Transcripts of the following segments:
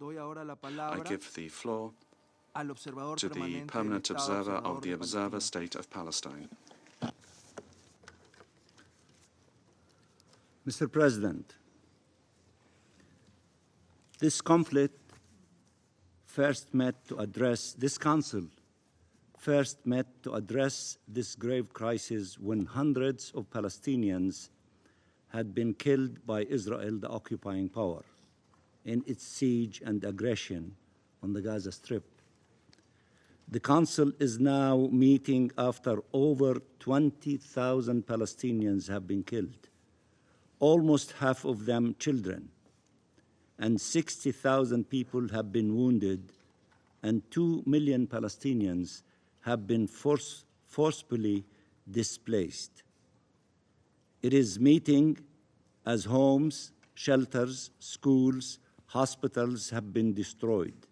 I give the floor to the permanent observer of the Observer State of Palestine. Mr. President, this Council first met to address this grave crisis when hundreds of Palestinians had been killed by Israel, the occupying power, in its siege and aggression on the Gaza Strip. The Council is now meeting after over 20,000 Palestinians have been killed, almost half of them children, and 60,000 people have been wounded, and 2 million Palestinians have been forcibly displaced. It is meeting as homes, shelters, schools, hospitals have been destroyed,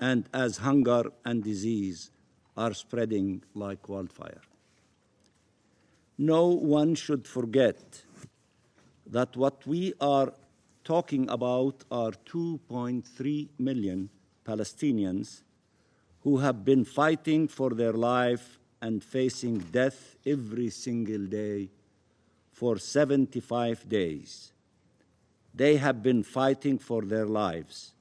and as hunger and disease are spreading like wildfire. No one should forget that what we are talking about are 2.3 million Palestinians who have been fighting for their life and facing death every single day for 75 days. They have been fighting for their lives,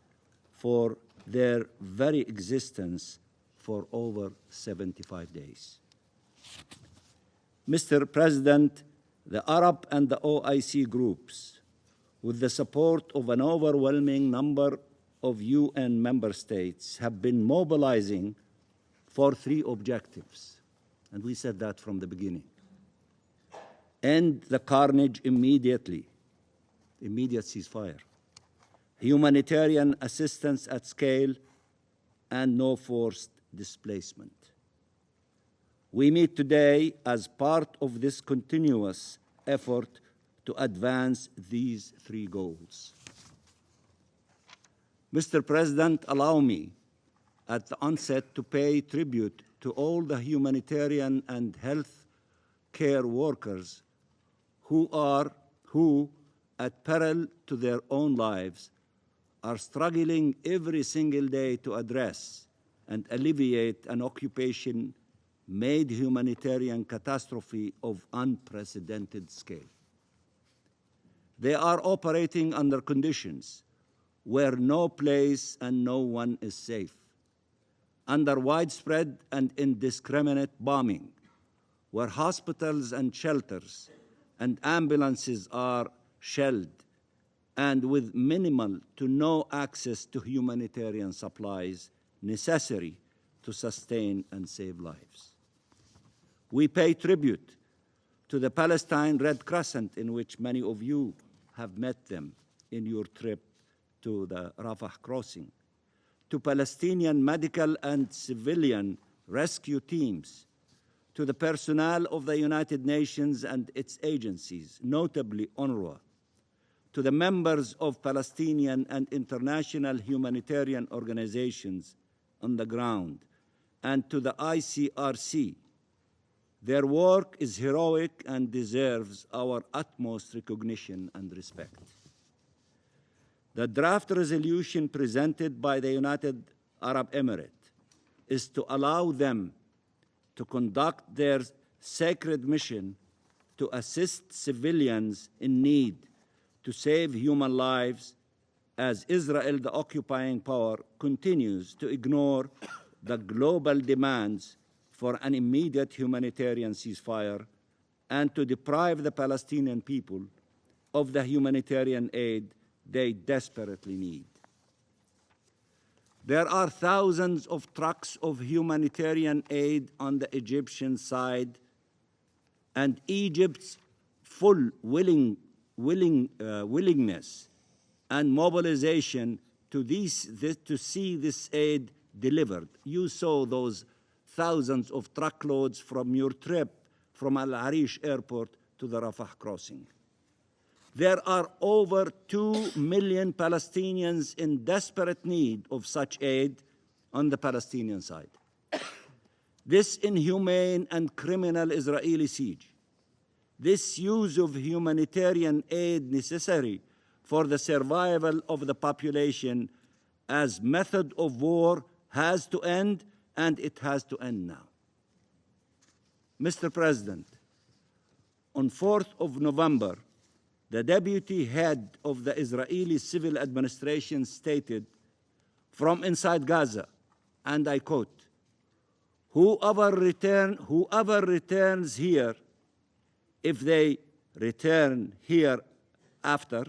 for their very existence, for over 75 days. Mr. President, the Arab and the OIC groups, with the support of an overwhelming number of UN member states, have been mobilizing for 3 objectives, and we said that from the beginning. End the carnage immediately, immediate ceasefire, humanitarian assistance at scale, and no forced displacement. We meet today as part of this continuous effort to advance these 3 goals. Mr. President, allow me at the onset to pay tribute to all the humanitarian and health care workers who, at peril to their own lives, are struggling every single day to address and alleviate an occupation-made humanitarian catastrophe of unprecedented scale. They are operating under conditions where no place and no one is safe, under widespread and indiscriminate bombing, where hospitals and shelters and ambulances are shelled, and with minimal to no access to humanitarian supplies necessary to sustain and save lives. We pay tribute to the Palestine Red Crescent, in which many of you have met them in your trip to the Rafah crossing, to Palestinian medical and civilian rescue teams, to the personnel of the United Nations and its agencies, notably UNRWA, to the members of Palestinian and international humanitarian organizations on the ground, and to the ICRC. Their work is heroic and deserves our utmost recognition and respect. The draft resolution presented by the United Arab Emirates is to allow them to conduct their sacred mission to assist civilians in need, to save human lives, as Israel, the occupying power, continues to ignore the global demands for an immediate humanitarian ceasefire and to deprive the Palestinian people of the humanitarian aid they desperately need. There are thousands of trucks of humanitarian aid on the Egyptian side, and Egypt's full willingness and mobilization to see this aid delivered. You saw those thousands of truckloads from your trip from Al-Arish airport to the Rafah crossing. There are over 2 million Palestinians in desperate need of such aid on the Palestinian side. This inhumane and criminal Israeli siege, this use of humanitarian aid necessary for the survival of the population, as method of war has to end, and it has to end now. Mr. President, on 4th of November, the deputy head of the Israeli civil administration stated from inside Gaza, and I quote, whoever returns here, if they return here after,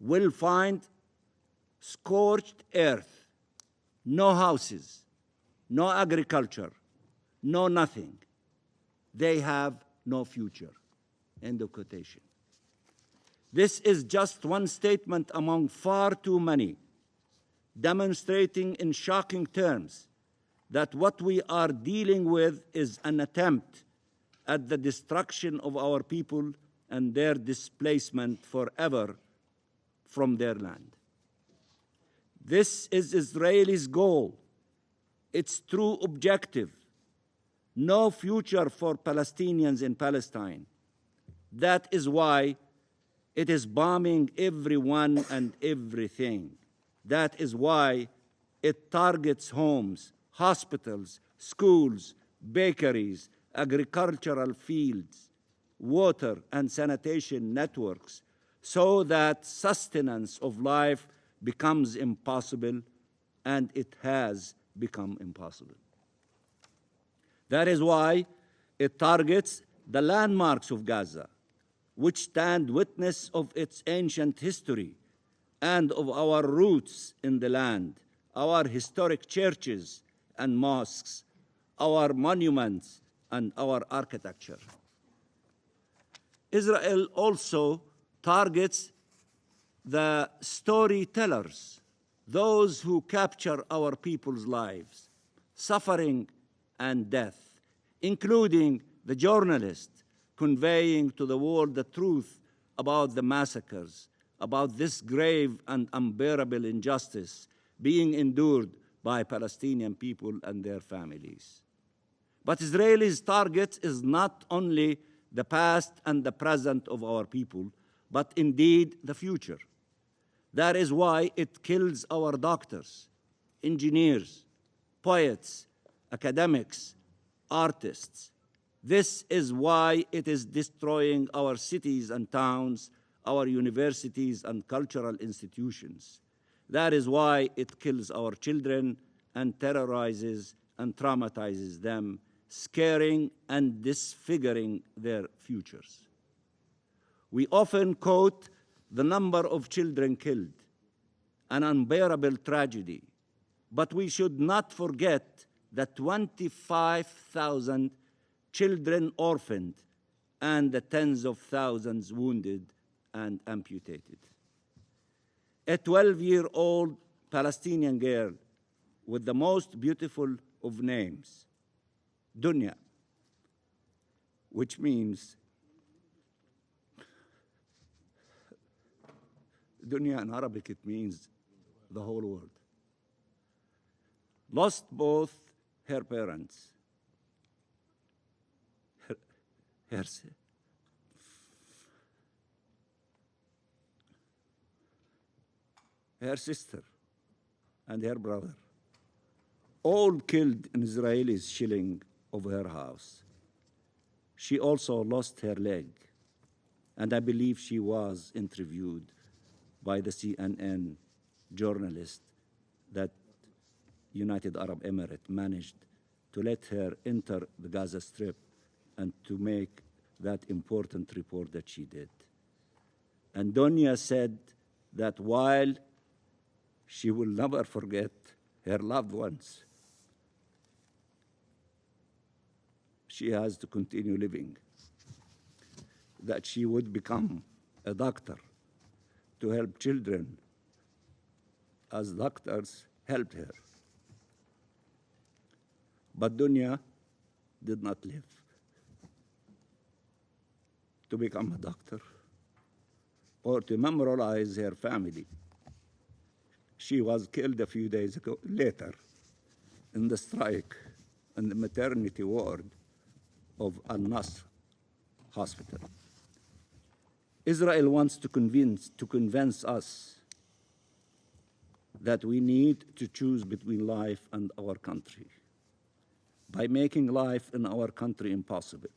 will find scorched earth, no houses, no agriculture, no nothing. They have no future. End of quotation. This is just one statement among far too many, demonstrating in shocking terms that what we are dealing with is an attempt at the destruction of our people and their displacement forever from their land. This is Israel's goal, its true objective. No future for Palestinians in Palestine. That is why it is bombing everyone and everything. That is why it targets homes, hospitals, schools, bakeries, agricultural fields, water and sanitation networks, so that sustenance of life becomes impossible, and it has become impossible. That is why it targets the landmarks of Gaza, which stand witness of its ancient history and of our roots in the land, our historic churches and mosques, our monuments, and our architecture. Israel also targets the storytellers, those who capture our people's lives, suffering and death, including the journalists conveying to the world the truth about the massacres, about this grave and unbearable injustice being endured by Palestinian people and their families. But Israel's target is not only the past and the present of our people, but indeed the future. That is why it kills our doctors, engineers, poets, academics, artists. This is why it is destroying our cities and towns, our universities and cultural institutions. That is why it kills our children and terrorizes and traumatizes them, scaring and disfiguring their futures. We often quote the number of children killed, an unbearable tragedy, but we should not forget the 25,000 children orphaned and the tens of thousands wounded and amputated. A 12-year-old Palestinian girl with the most beautiful of names, Dunya, which means Dunya in Arabic, it means the whole world, lost both her parents, her sister, and her brother, all killed in Israeli shelling of her house. She also lost her leg, and I believe she was interviewed by the CNN journalist that United Arab Emirates managed to let her enter the Gaza Strip and to make that important report that she did. And Donia said that while she will never forget her loved ones, she has to continue living, that she would become a doctor to help children as doctors helped her. But Dunya did not live to become a doctor or to memorialize her family. She was killed a few days later in the strike in the maternity ward of Al-Nasr Hospital. Israel wants to convince us that we need to choose between life and our country. By making life in our country impossible,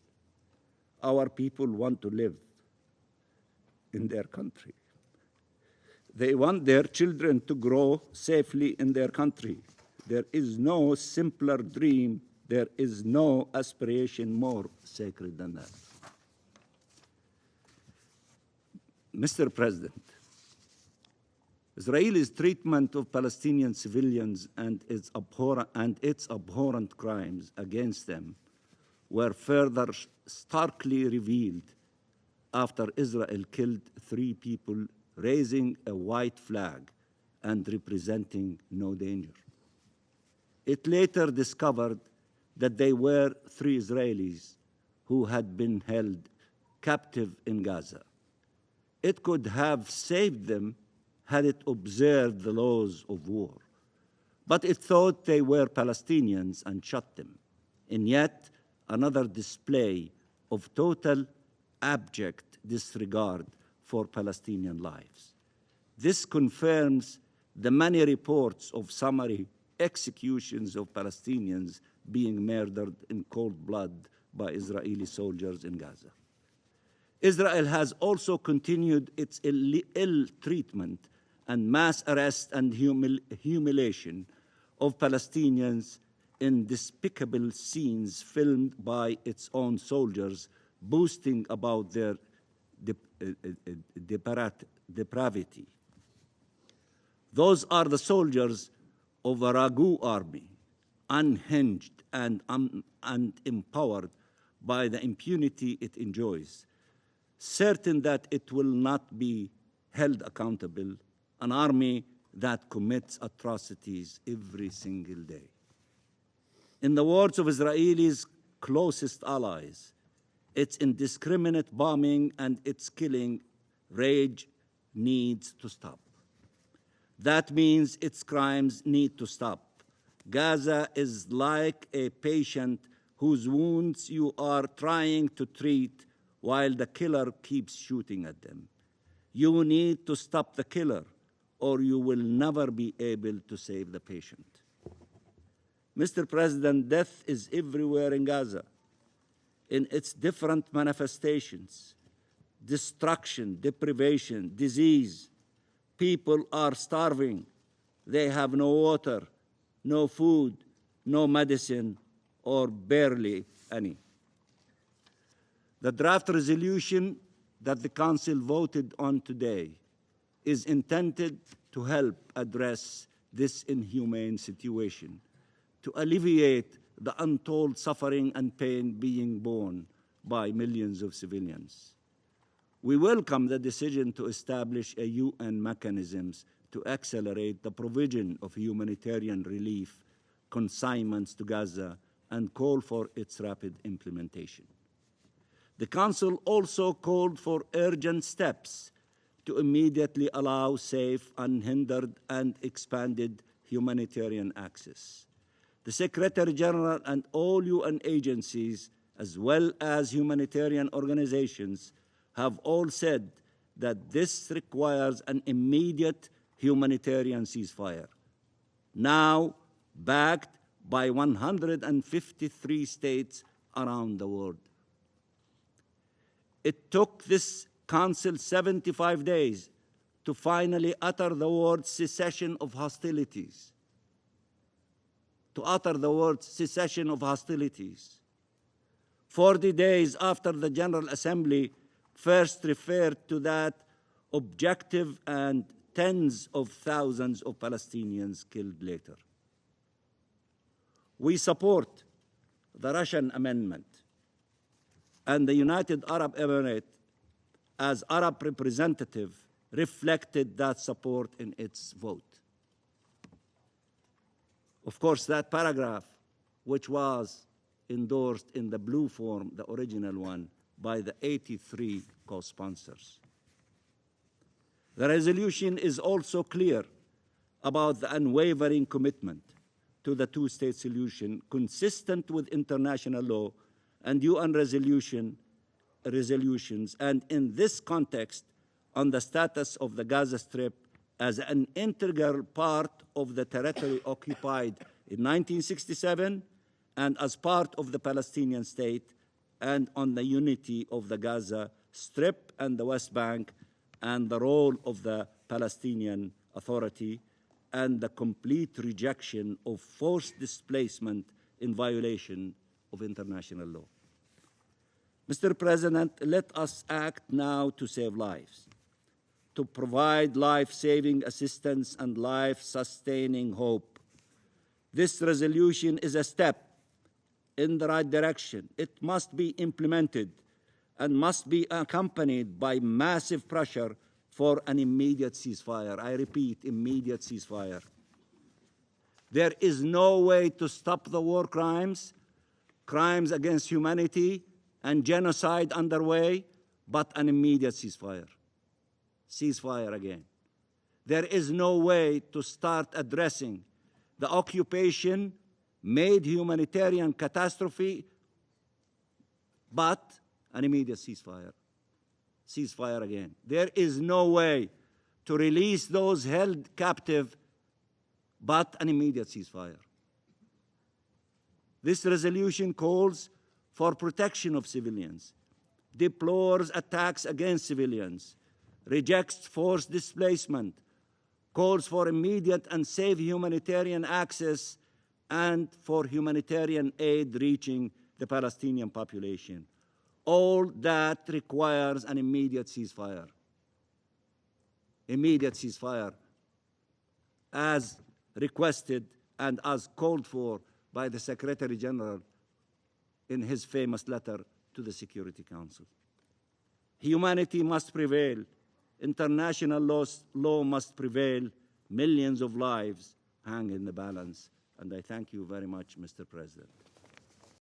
our people want to live in their country. They want their children to grow safely in their country. There is no simpler dream, there is no aspiration more sacred than that. Mr. President, Israel's treatment of Palestinian civilians and its abhorrent crimes against them were further starkly revealed after Israel killed 3 people raising a white flag and representing no danger. It later discovered that they were 3 Israelis who had been held captive in Gaza. It could have saved them had it observed the laws of war, but it thought they were Palestinians and shot them. And yet, another display of total abject disregard for Palestinian lives. This confirms the many reports of summary executions of Palestinians being murdered in cold blood by Israeli soldiers in Gaza. Israel has also continued its ill treatment and mass arrest and humiliation of Palestinians in despicable scenes filmed by its own soldiers, boasting about their depravity. Those are the soldiers of a ragu army, unhinged and empowered by the impunity it enjoys, certain that it will not be held accountable, an army that commits atrocities every single day. In the words of Israel's closest allies, its indiscriminate bombing and its killing rage needs to stop. That means its crimes need to stop. Gaza is like a patient whose wounds you are trying to treat while the killer keeps shooting at them. You need to stop the killer, or you will never be able to save the patient. Mr. President, death is everywhere in Gaza, in its different manifestations: destruction, deprivation, disease. People are starving. They have no water, no food, no medicine, or barely any. The draft resolution that the Council voted on today is intended to help address this inhumane situation, to alleviate the untold suffering and pain being borne by millions of civilians. We welcome the decision to establish a UN mechanisms to accelerate the provision of humanitarian relief consignments to Gaza and call for its rapid implementation. The Council also called for urgent steps to immediately allow safe, unhindered, and expanded humanitarian access. The Secretary General and all UN agencies, as well as humanitarian organizations, have all said that this requires an immediate humanitarian ceasefire, now backed by 153 states around the world. It took this Council 75 days to finally utter the word cessation of hostilities. 40 days after the General Assembly first referred to that objective and tens of thousands of Palestinians killed later. We support the Russian amendment, and the United Arab Emirates, as Arab representative, reflected that support in its vote. Of course, that paragraph, which was endorsed in the blue form, the original one, by the 83 co-sponsors. The resolution is also clear about the unwavering commitment to the two-state solution consistent with international law and UN resolutions, and in this context, on the status of the Gaza Strip as an integral part of the territory occupied in 1967 and as part of the Palestinian state, and on the unity of the Gaza Strip and the West Bank, and the role of the Palestinian Authority, and the complete rejection of forced displacement in violation of international law. Mr. President, let us act now to save lives, to provide life-saving assistance and life-sustaining hope. This resolution is a step in the right direction. It must be implemented and must be accompanied by massive pressure for an immediate ceasefire. I repeat, immediate ceasefire. There is no way to stop the war crimes, crimes against humanity, and genocide underway, but an immediate ceasefire. Ceasefire again. There is no way to start addressing the occupation-made humanitarian catastrophe, but an immediate ceasefire. Ceasefire again. There is no way to release those held captive, but an immediate ceasefire. This resolution calls for protection of civilians, deplores attacks against civilians, rejects forced displacement, calls for immediate and safe humanitarian access, and for humanitarian aid reaching the Palestinian population. All that requires an immediate ceasefire. Immediate ceasefire, as requested and as called for by the Secretary General in his famous letter to the Security Council. Humanity must prevail. International law must prevail. Millions of lives hang in the balance. And I thank you very much, Mr. President.